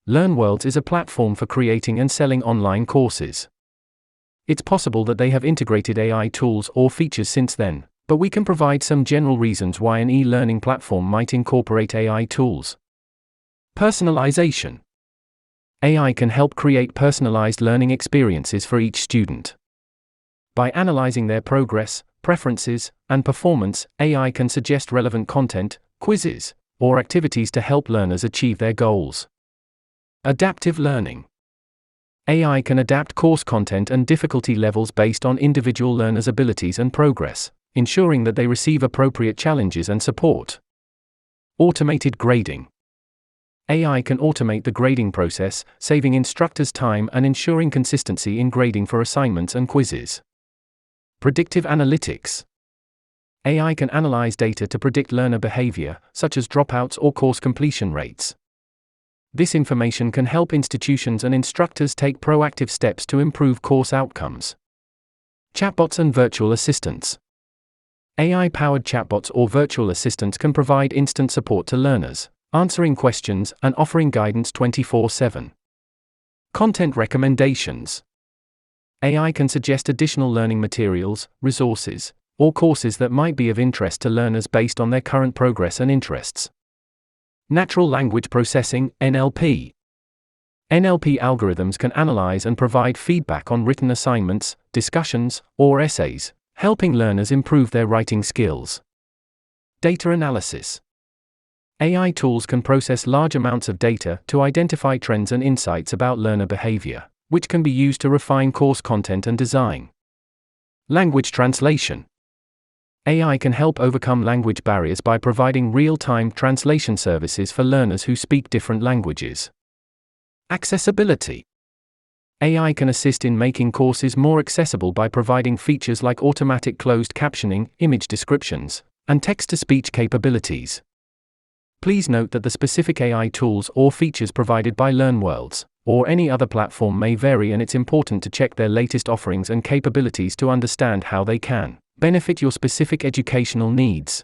LearnWorlds is a platform for creating and selling online courses. It's possible that they have integrated AI tools or features since then, but we can provide some general reasons why an e-learning platform might incorporate AI tools. Personalization. AI can help create personalized learning experiences for each student. By analyzing their progress, preferences, and performance, AI can suggest relevant content, quizzes, or activities to help learners achieve their goals. Adaptive learning. AI can adapt course content and difficulty levels based on individual learners' abilities and progress, ensuring that they receive appropriate challenges and support. Automated grading. AI can automate the grading process, saving instructors time and ensuring consistency in grading for assignments and quizzes. Predictive analytics. AI can analyze data to predict learner behavior, such as dropouts or course completion rates. This information can help institutions and instructors take proactive steps to improve course outcomes. Chatbots and virtual assistants. AI-powered chatbots or virtual assistants can provide instant support to learners, answering questions and offering guidance 24/7. Content recommendations. AI can suggest additional learning materials, resources, or courses that might be of interest to learners based on their current progress and interests. Natural language processing, NLP. NLP algorithms can analyze and provide feedback on written assignments, discussions, or essays, helping learners improve their writing skills. Data analysis. AI tools can process large amounts of data to identify trends and insights about learner behavior, which can be used to refine course content and design. Language translation. AI can help overcome language barriers by providing real-time translation services for learners who speak different languages. Accessibility. AI can assist in making courses more accessible by providing features like automatic closed captioning, image descriptions, and text-to-speech capabilities. Please note that the specific AI tools or features provided by LearnWorlds, or any other platform may vary, and it's important to check their latest offerings and capabilities to understand how they can benefit your specific educational needs.